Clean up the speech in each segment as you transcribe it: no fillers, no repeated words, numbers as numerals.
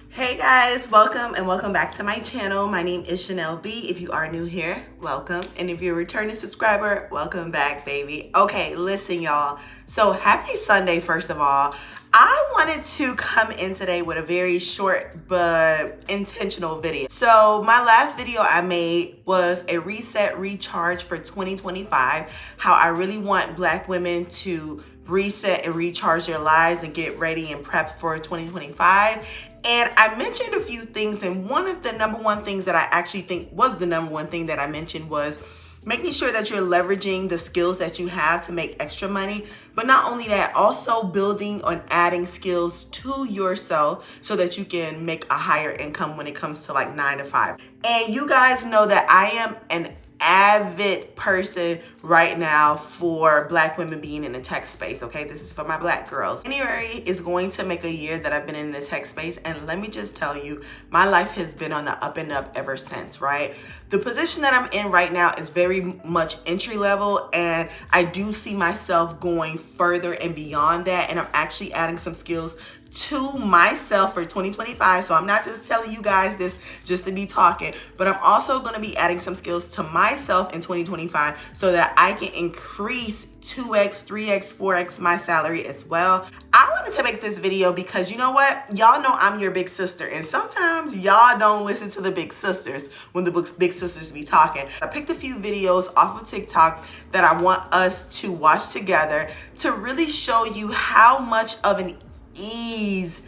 Hey guys, welcome back to my channel. My name is Chanel B. If you are new here, welcome. And if you're a returning subscriber, welcome back, baby. Okay, listen, y'all. So happy Sunday, first of all. I wanted to come in today with a very short but intentional video. So my last video I made was a reset recharge for 2025, how I really want Black women to reset and recharge their lives and get ready and prep for 2025. And I mentioned a few things, and one of the number one things that I actually think was the number one thing that I mentioned was making sure that you're leveraging the skills that you have to make extra money. But not only that, also building on adding skills to yourself so that you can make a higher income when it comes to like 9 to 5. And you guys know that I am an avid person right now for Black women being in the tech space. Okay, this is for my Black girls. January is going to make a year that I've been in the tech space, and let me just tell you, my life has been on the up and up ever since, right? The position that I'm in right now is very much entry level, and I do see myself going further and beyond that, and I'm actually adding some skills to myself for 2025. So I'm not just telling you guys this just to be talking, but I'm also going to be adding some skills to myself in 2025 so that I can increase 2x, 3x, 4x my salary as well. I wanted to make this video because you know what? Y'all know I'm your big sister, and sometimes y'all don't listen to the big sisters when the big sisters be talking. I picked a few videos off of TikTok that I want us to watch together to really show you how much of an ease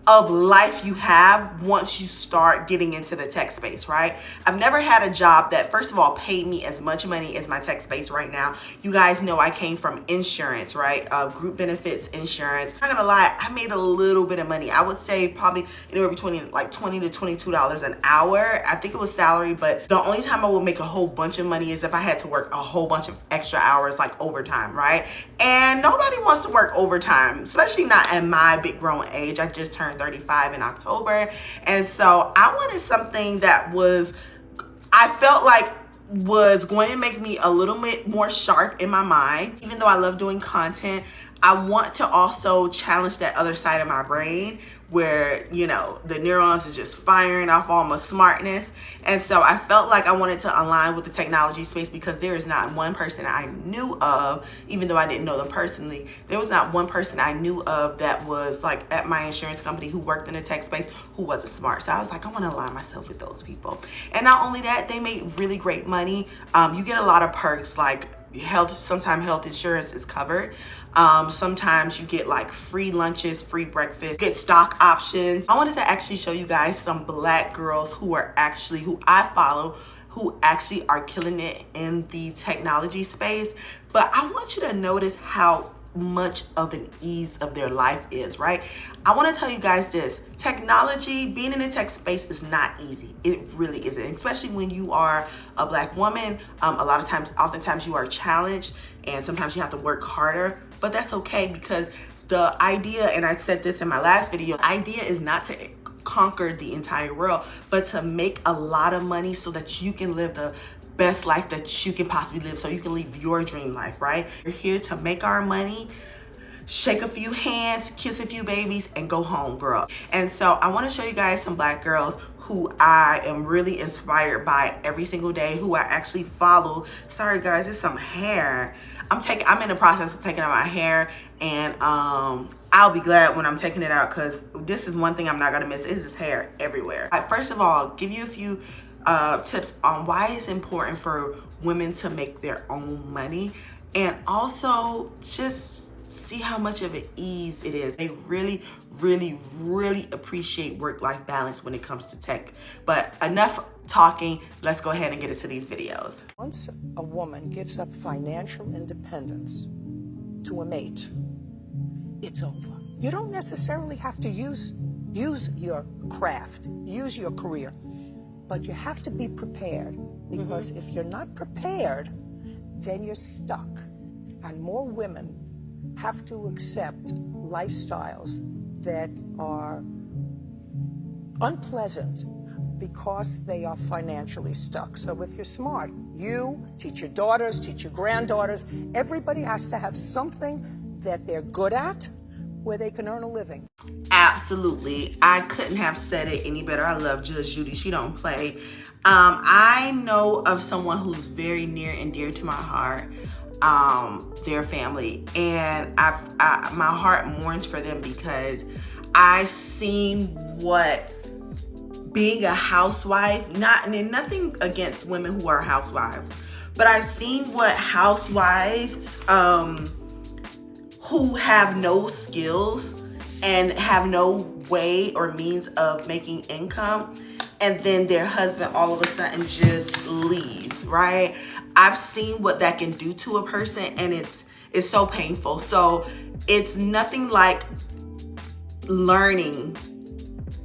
of life you have once you start getting into the tech space, right? I've never had a job that, first of all, paid me as much money as my tech space right now. You guys know I came from insurance, right? Group benefits, insurance. I'm not gonna lie, I made a little bit of money. I would say probably anywhere between like $20 to $22 an hour. I think it was salary, but the only time I would make a whole bunch of money is if I had to work a whole bunch of extra hours, like overtime, right? And nobody wants to work overtime, especially not at my big grown age. I just turned 35 in October. And so I wanted something that I felt like was going to make me a little bit more sharp in my mind. Even though I love doing content, I want to also challenge that other side of my brain where, you know, the neurons are just firing off all my smartness. And so I felt like I wanted to align with the technology space because there is not one person I knew of, even though I didn't know them personally, there was not one person I knew of that was like at my insurance company who worked in the tech space who wasn't smart. So I was like, I want to align myself with those people. And not only that, they made really great money. You get a lot of perks like sometimes health insurance is covered. Sometimes you get like free lunches, free breakfast, get stock options. I wanted to actually show you guys some Black girls who I follow, who actually are killing it in the technology space. But I want you to notice how much of an ease of their life is, right? I want to tell you guys this. Technology, being in the tech space is not easy. It really isn't, especially when you are a Black woman. Oftentimes you are challenged and sometimes you have to work harder, but that's okay because the idea, and I said this in my last video, the idea is not to conquer the entire world, but to make a lot of money so that you can live the best life that you can possibly live, so you can live your dream life, right? We're here to make our money, shake a few hands, kiss a few babies, and go home, girl. And so I want to show you guys some Black girls who I am really inspired by every single day, who I actually follow. Sorry guys, it's some hair. I'm in the process of taking out my hair, and I'll be glad when I'm taking it out because this is one thing I'm not gonna miss. Is this hair everywhere. First of all, give you a few tips on why it's important for women to make their own money, and also just see how much of an ease it is. They really, really, really appreciate work-life balance when it comes to tech. But enough talking, let's go ahead and get into these videos. Once a woman gives up financial independence to a mate, it's over. You don't necessarily have to use your craft, use your career, but you have to be prepared, because if you're not prepared, then you're stuck. And more women have to accept lifestyles that are unpleasant because they are financially stuck. So if you're smart, you teach your daughters, teach your granddaughters, everybody has to have something that they're good at, where they can earn a living. Absolutely. I couldn't have said it any better. I love Judge Judy. She don't play. I know of someone who's very near and dear to my heart, their family. And my heart mourns for them because I've seen what being a housewife, nothing against women who are housewives, but I've seen what housewives who have no skills and have no way or means of making income, and then their husband all of a sudden just leaves, right? I've seen what that can do to a person, and it's so painful. So it's nothing like learning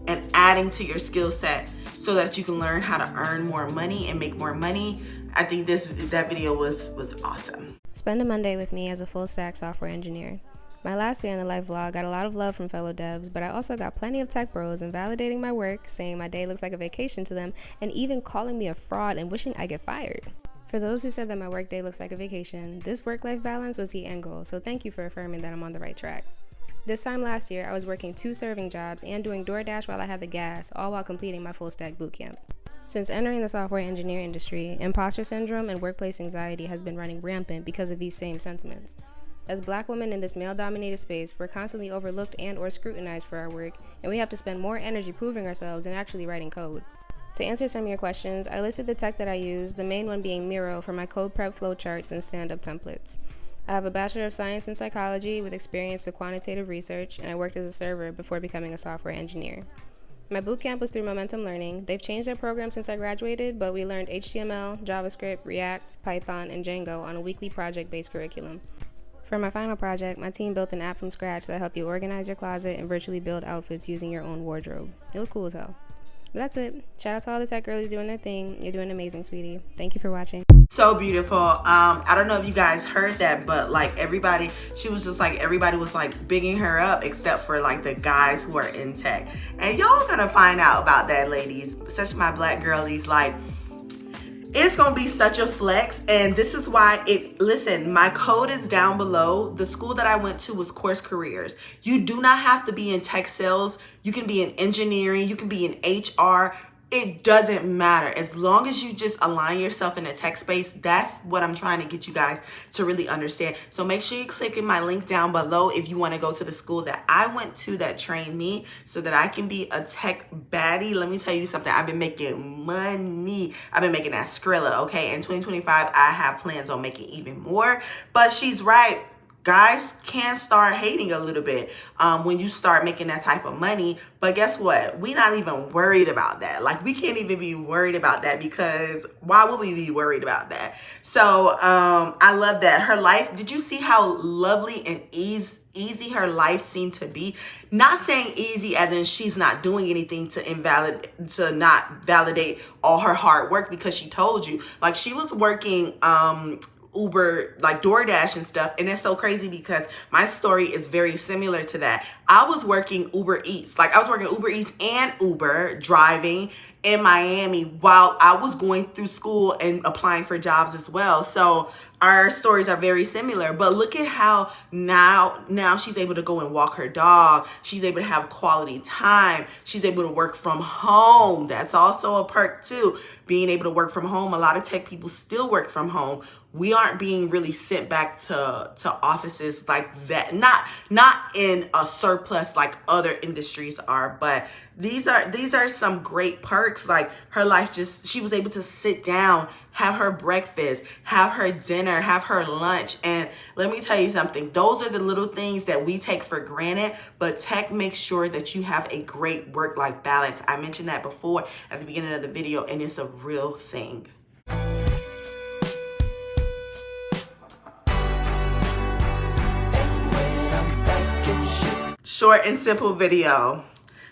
and adding to your skill set so that you can learn how to earn more money and make more money. I think that video was awesome. Spend a Monday with me as a full stack software engineer. My last day in the life vlog got a lot of love from fellow devs, but I also got plenty of tech bros invalidating my work, saying my day looks like a vacation to them, and even calling me a fraud and wishing I get fired. For those who said that my workday looks like a vacation, this work-life balance was the end goal, so thank you for affirming that I'm on the right track. This time last year, I was working 2 serving jobs and doing DoorDash while I had the gas, all while completing my full stack bootcamp. Since entering the software engineer industry, imposter syndrome and workplace anxiety has been running rampant because of these same sentiments. As Black women in this male-dominated space, we're constantly overlooked and or scrutinized for our work, and we have to spend more energy proving ourselves than actually writing code. To answer some of your questions, I listed the tech that I use, the main one being Miro for my code prep flowcharts and stand-up templates. I have a Bachelor of Science in Psychology with experience with quantitative research, and I worked as a server before becoming a software engineer. My bootcamp was through Momentum Learning. They've changed their program since I graduated, but we learned HTML, JavaScript, React, Python, and Django on a weekly project-based curriculum. For my final project, my team built an app from scratch that helped you organize your closet and virtually build outfits using your own wardrobe. It was cool as hell. But that's it. Shout out to all the tech girlies doing their thing. You're doing amazing, sweetie. Thank you for watching. So beautiful. I don't know if you guys heard that, but like everybody was like bigging her up except for like the guys who are in tech. And y'all gonna find out about that, ladies, especially my Black girlies. Like, it's gonna be such a flex, and this is why listen, my code is down below. The school that I went to was Course Careers. You do not have to be in tech sales. You can be in engineering, you can be in HR. It doesn't matter. As long as you just align yourself in a tech space, that's what I'm trying to get you guys to really understand. So make sure you click in my link down below if you want to go to the school that I went to that trained me so that I can be a tech baddie. Let me tell you something. I've been making money. I've been making that Skrilla, okay? In 2025, I have plans on making even more. But she's right. Guys can start hating a little bit when you start making that type of money. But guess what? We're not even worried about that. Like, we can't even be worried about that, because why would we be worried about that? So I love that. Her life, did you see how lovely and easy her life seemed to be? Not saying easy as in she's not doing anything to not validate all her hard work, because she told you, like, she was working Uber, like DoorDash and stuff. And it's so crazy because my story is very similar to that. I was working Uber Eats. Like, I was working Uber Eats and Uber driving in Miami while I was going through school and applying for jobs as well. So our stories are very similar. But look at how now she's able to go and walk her dog. She's able to have quality time. She's able to work from home. That's also a perk too. Being able to work from home. A lot of tech people still work from home. We aren't being really sent back to offices like that. Not in a surplus like other industries are, but these are some great perks. Like, her life, she was able to sit down, have her breakfast, have her dinner, have her lunch. And let me tell you something, those are the little things that we take for granted, but tech makes sure that you have a great work-life balance. I mentioned that before at the beginning of the video, and it's a real thing. Short and simple video.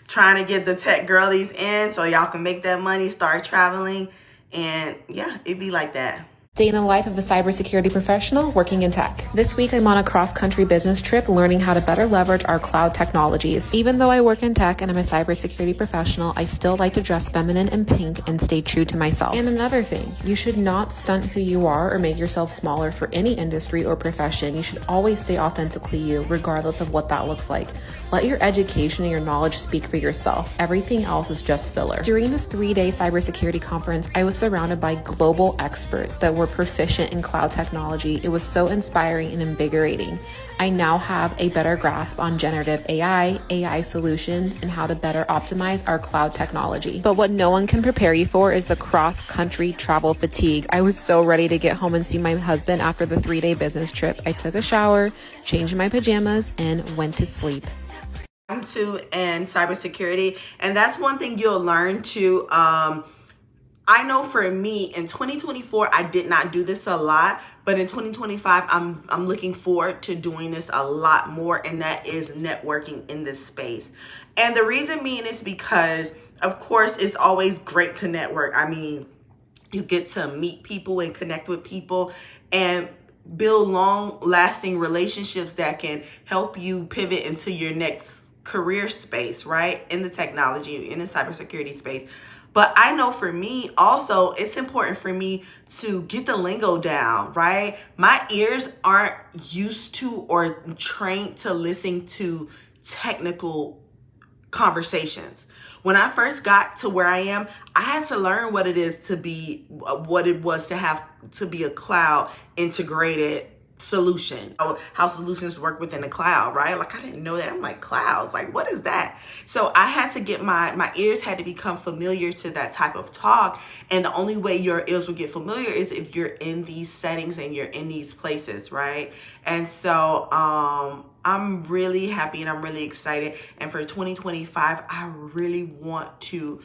Trying to get the tech girlies in so y'all can make that money, start traveling, and yeah, it be like that. Day in the life of a cybersecurity professional working in tech. This week, I'm on a cross-country business trip learning how to better leverage our cloud technologies. Even though I work in tech and I'm a cybersecurity professional, I still like to dress feminine and pink and stay true to myself. And another thing, you should not stunt who you are or make yourself smaller for any industry or profession. You should always stay authentically you, regardless of what that looks like. Let your education and your knowledge speak for yourself. Everything else is just filler. During this 3-day cybersecurity conference, I was surrounded by global experts that were proficient in cloud technology. It was so inspiring and invigorating. I now have a better grasp on generative AI solutions, and how to better optimize our cloud technology. But what no one can prepare you for is the cross-country travel fatigue. I was so ready to get home and see my husband after the 3-day business trip. I took a shower, changed my pajamas, and went to sleep. To and cybersecurity, and that's one thing you'll learn to I know for me in 2024 I did not do this a lot, but in 2025 I'm looking forward to doing this a lot more, and that is networking in this space. And the reason being is because of course it's always great to network. I mean, you get to meet people and connect with people and build long-lasting relationships that can help you pivot into your next career space, right? In the technology, in the cybersecurity space. But I know for me also, it's important for me to get the lingo down, right? My ears aren't used to or trained to listen to technical conversations. When I first got to where I am, I had to learn what it is to be, what it was to have to be a cloud integrated solution, how solutions work within the cloud, right? Like I didn't know that. I'm like, clouds, like what is that? So I had to get my ears had to become familiar to that type of talk. And the only way your ears will get familiar is if you're in these settings and you're in these places, right? And so I'm really happy and I'm really excited. And for 2025, I really want to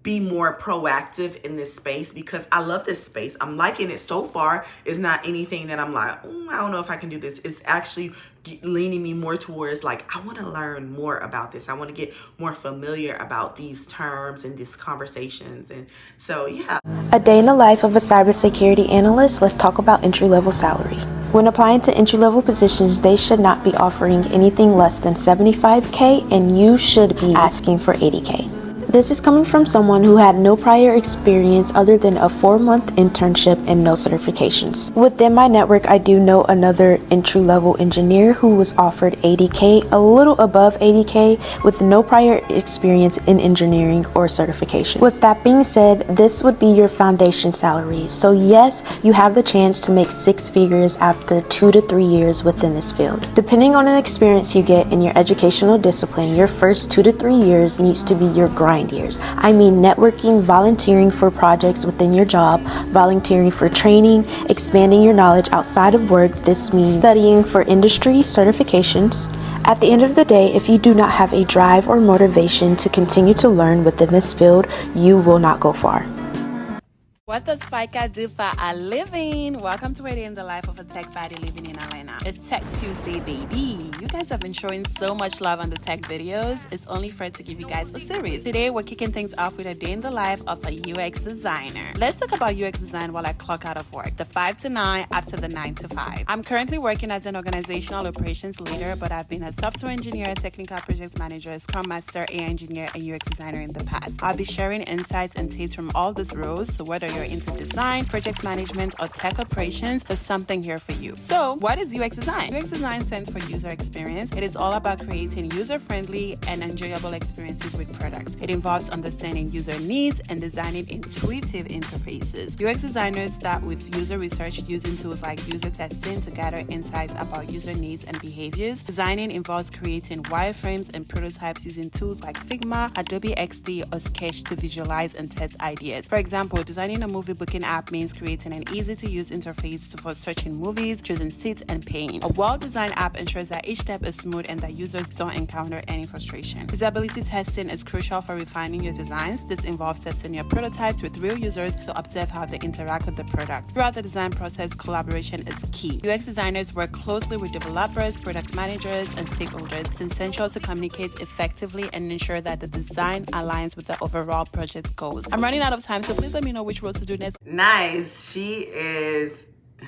be more proactive in this space because I love this space. I'm liking it so far. It's not anything that I'm like, I don't know if I can do this. It's actually leaning me more towards like, I want to learn more about this. I want to get more familiar about these terms and these conversations. And so, yeah. A day in the life of a cybersecurity analyst. Let's talk about entry-level salary. When applying to entry-level positions, they should not be offering anything less than $75K, and you should be asking for $80K. This is coming from someone who had no prior experience other than a 4-month internship and no certifications. Within my network, I do know another entry-level engineer who was offered $80K, a little above $80K, with no prior experience in engineering or certification. With that being said, this would be your foundation salary. So yes, you have the chance to make 6 figures after 2 to 3 years within this field. Depending on the experience you get in your educational discipline, your first 2 to 3 years needs to be your grind years. I mean networking, volunteering for projects within your job, volunteering for training, expanding your knowledge outside of work. This means studying for industry certifications. At the end of the day, if you do not have a drive or motivation to continue to learn within this field, you will not go far. What does FICA do for a living? Welcome to a day in the life of a tech baddie living in Atlanta. It's Tech Tuesday, baby. You guys have been showing so much love on the tech videos. It's only fair to give you guys a series. Today, we're kicking things off with a day in the life of a UX designer. Let's talk about UX design while I clock out of work, the 5 to 9 after the 9 to 5. I'm currently working as an organizational operations leader, but I've been a software engineer, technical project manager, scrum master, AI engineer, and UX designer in the past. I'll be sharing insights and tips from all these roles, so whether you're into design, project management, or tech operations, there's something here for you. So, what is UX design? UX design stands for user experience. It is all about creating user-friendly and enjoyable experiences with products. It involves understanding user needs and designing intuitive interfaces. UX designers start with user research using tools like user testing to gather insights about user needs and behaviors. Designing involves creating wireframes and prototypes using tools like Figma, Adobe XD, or Sketch to visualize and test ideas. For example, designing a movie booking app means creating an easy-to-use interface for searching movies, choosing seats, and paying. A well-designed app ensures that each step is smooth and that users don't encounter any frustration. Usability testing is crucial for refining your designs. This involves testing your prototypes with real users to observe how they interact with the product. Throughout the design process, collaboration is key. UX designers work closely with developers, product managers, and stakeholders. It's essential to communicate effectively and ensure that the design aligns with the overall project goals. I'm running out of time, so please let me know which roles to do next. Nice. She is,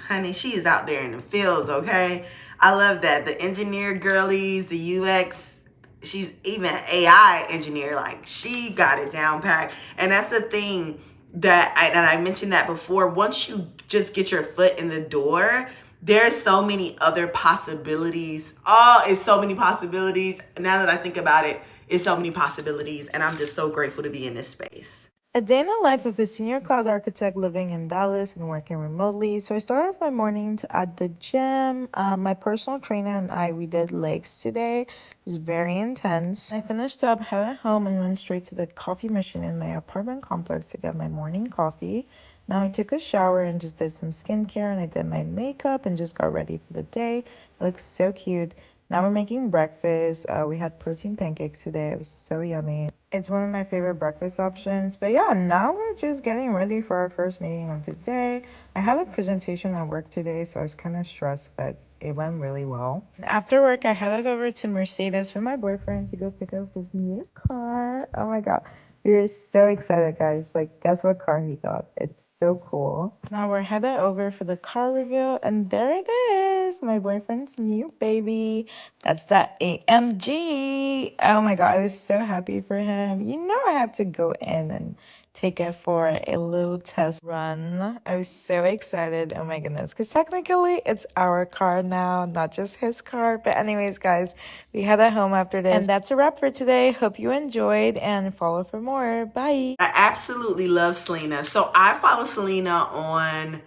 honey, she is out there in the fields, okay? I love that. The engineer girlies, the UX, she's even an AI engineer. Like, she got it down packed. And that's the thing that I mentioned that before. Once you just get your foot in the door, there's so many other possibilities. Oh, it's so many possibilities. Now that I think about it, it's so many possibilities. And I'm just so grateful to be in this space. A day in the life of a senior cloud architect living in Dallas and working remotely. So I started off my morning at the gym. My personal trainer and we did legs today. It was very intense. I finished up, headed home, and went straight to the coffee machine in my apartment complex to get my morning coffee. Now I took a shower and just did some skincare, and I did my makeup and just got ready for the day. It looks so cute. Now we're making breakfast. We had protein pancakes today. It was so yummy. It's one of my favorite breakfast options. But yeah, now we're just getting ready for our first meeting of the day. I had a presentation at work today, so I was kind of stressed, but it went really well. After work, I headed over to Mercedes with my boyfriend to go pick up his new car. Oh my god. We were so excited, guys. Like, guess what car he got? It's so cool. Now we're headed over for the car reveal, and there it is, my boyfriend's new baby. That's that AMG. Oh my god, I was so happy for him. You know, I had to go in and take it for a little test run. I was so excited. Oh my goodness, because technically it's our car now, not just his car. But anyways, guys, we headed home after this, and that's a wrap for today. Hope you enjoyed, and follow for more. Bye. I absolutely love Selena. So I follow Selena on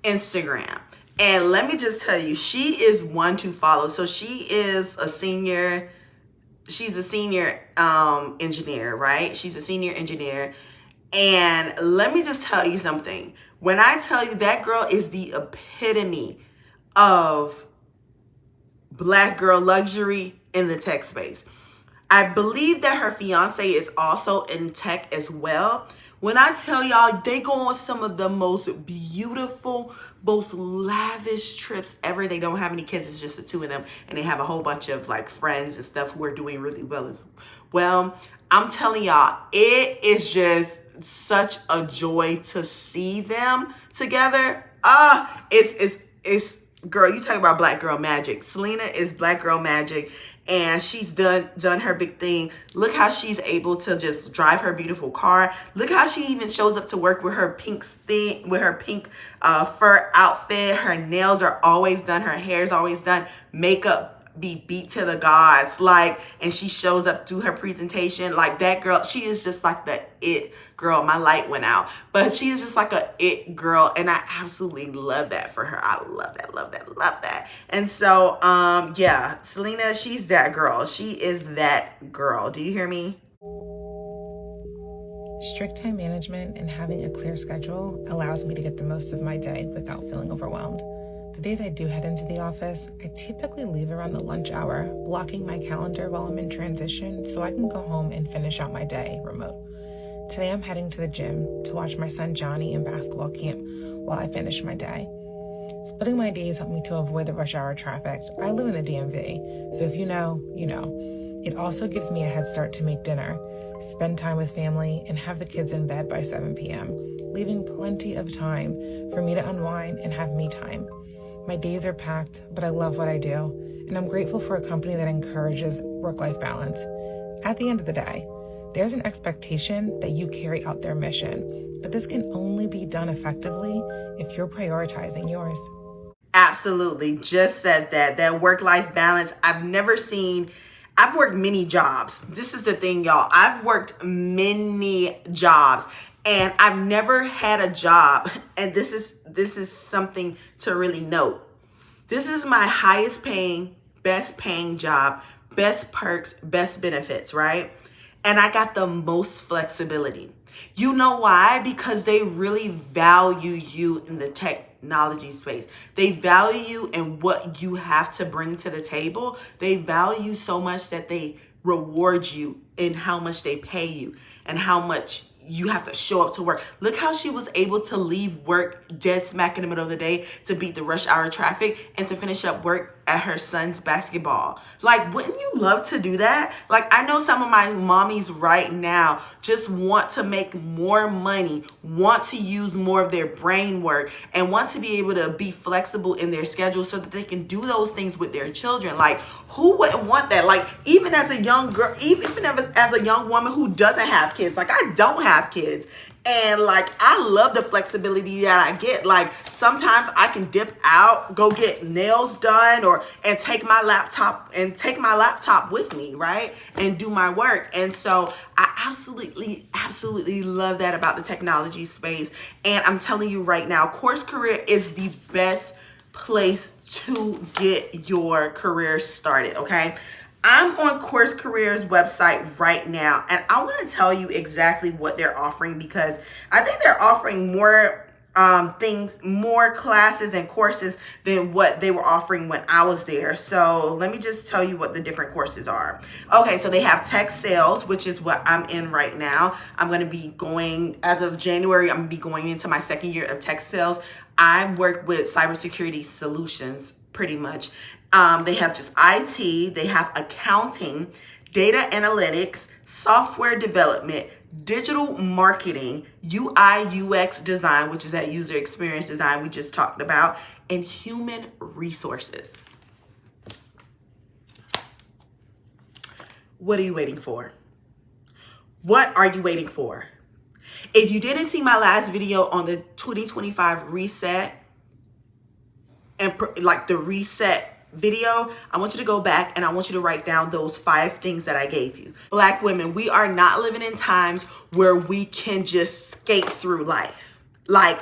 Instagram. And let me just tell you, she is one to follow. So she is a senior, she's a senior engineer, right? She's a senior engineer. And let me just tell you something. When I tell you that girl is the epitome of Black girl luxury in the tech space. I believe that her fiance is also in tech as well. When I tell y'all, they go on some of the most beautiful, most lavish trips ever. They don't have any kids. It's just the two of them. And they have a whole bunch of like friends and stuff who are doing really well as well. I'm telling y'all, it is just such a joy to see them together. It's girl, you talking about Black girl magic. Selena is Black girl magic. And she's done her big thing. Look how she's able to just drive her beautiful car. Look how she even shows up to work with her pink thing, with her pink fur outfit. Her nails are always done. Her hair's always done. Makeup be beat to the gods. Like, and she shows up to her presentation. Like, that girl, she is just like the it girl. My light went out. But she is just like a it girl. And I absolutely love that for her. I love that, love that, love that. And so, yeah, Selena, she's that girl. She is that girl. Do you hear me? Strict time management and having a clear schedule allows me to get the most of my day without feeling overwhelmed. The days I do head into the office, I typically leave around the lunch hour, blocking my calendar while I'm in transition so I can go home and finish out my day remote. Today I'm heading to the gym to watch my son Johnny in basketball camp while I finish my day. Splitting my days help me to avoid the rush hour traffic. I live in the DMV, so if you know, you know. It also gives me a head start to make dinner, spend time with family, and have the kids in bed by 7 p.m., leaving plenty of time for me to unwind and have me time. My days are packed, but I love what I do, and I'm grateful for a company that encourages work-life balance. At the end of the day, there's an expectation that you carry out their mission, but this can only be done effectively if you're prioritizing yours. Absolutely. Just said that work-life balance. I've worked many jobs. This is the thing, y'all. I've worked many jobs. And I've never had a job, and this is something to really note. This is my highest paying, best paying job, best perks, best benefits, right? And I got the most flexibility. You know why? Because they really value you in the technology space. They value you in what you have to bring to the table. They value you so much that they reward you in how much they pay you and how much you have to show up to work. Look how she was able to leave work dead smack in the middle of the day to beat the rush hour traffic and to finish up work at her son's basketball. Like, wouldn't you love to do that? Like, I know some of my mommies right now just want to make more money, want to use more of their brain work, and want to be able to be flexible in their schedule so that they can do those things with their children. Like, who wouldn't want that? Like, even as a young girl, even as a young woman who doesn't have kids, like I don't have kids. And like, I love the flexibility that I get. Like, sometimes I can dip out, go get nails done, and take my laptop with me, right? And do my work. And so I absolutely love that about the technology space. And I'm telling you right now, Course Career is the best place to get your career started, okay? I'm on Course Career's website right now, and I want to tell you exactly what they're offering, because I think they're offering more more classes and courses than what they were offering when I was there. So let me just tell you what the different courses are. Okay, so they have tech sales, which is what I'm in right now. I'm going to be going, as of January, I'm going to be going into my second year of tech sales. I work with cybersecurity solutions pretty much. They have just IT, they have accounting, data analytics, software development, digital marketing, UI UX design, which is that user experience design we just talked about, and human resources. What are you waiting for? What are you waiting for? If you didn't see my last video on the 2025 reset and like the reset video, I want you to go back and I want you to write down those 5 things that I gave you. Black women, we are not living in times where we can just skate through life. Like,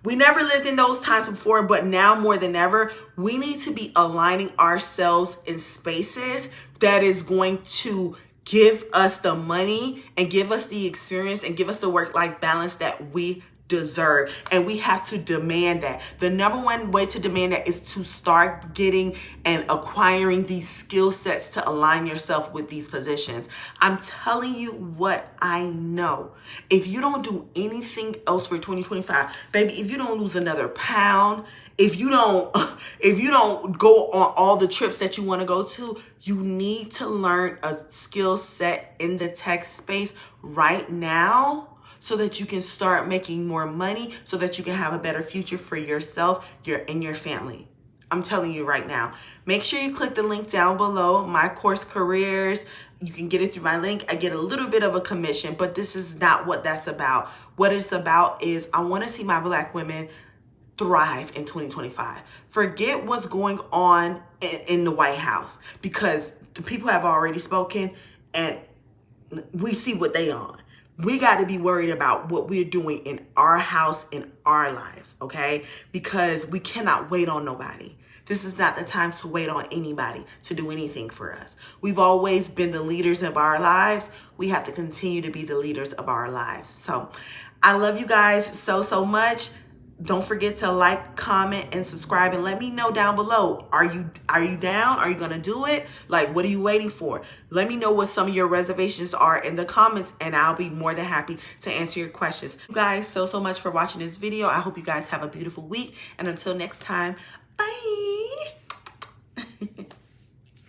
we never lived in those times before, but now more than ever, we need to be aligning ourselves in spaces that is going to give us the money and give us the experience and give us the work-life balance that we deserve. And we have to demand that. The number one way to demand that is to start getting and acquiring these skill sets to align yourself with these positions. I'm telling you what I know. If you don't do anything else for 2025, baby, if you don't lose another pound, if you don't go on all the trips that you want to go to, you need to learn a skill set in the tech space right now, so that you can start making more money, so that you can have a better future for yourself, and your family. I'm telling you right now. Make sure you click the link down below, My Course Careers. You can get it through my link. I get a little bit of a commission, but this is not what that's about. What it's about is I want to see my Black women thrive in 2025. Forget what's going on in the White House, because the people have already spoken and we see what they on. We got to be worried about what we're doing in our house, in our lives, okay? Because we cannot wait on nobody. This is not the time to wait on anybody to do anything for us. We've always been the leaders of our lives. We have to continue to be the leaders of our lives. So I love you guys so much. Don't forget to like, comment, and subscribe, and let me know down below. Are you down? Are you going to do it? Like, what are you waiting for? Let me know what some of your reservations are in the comments, and I'll be more than happy to answer your questions. You guys so much for watching this video. I hope you guys have a beautiful week, and until next time, bye.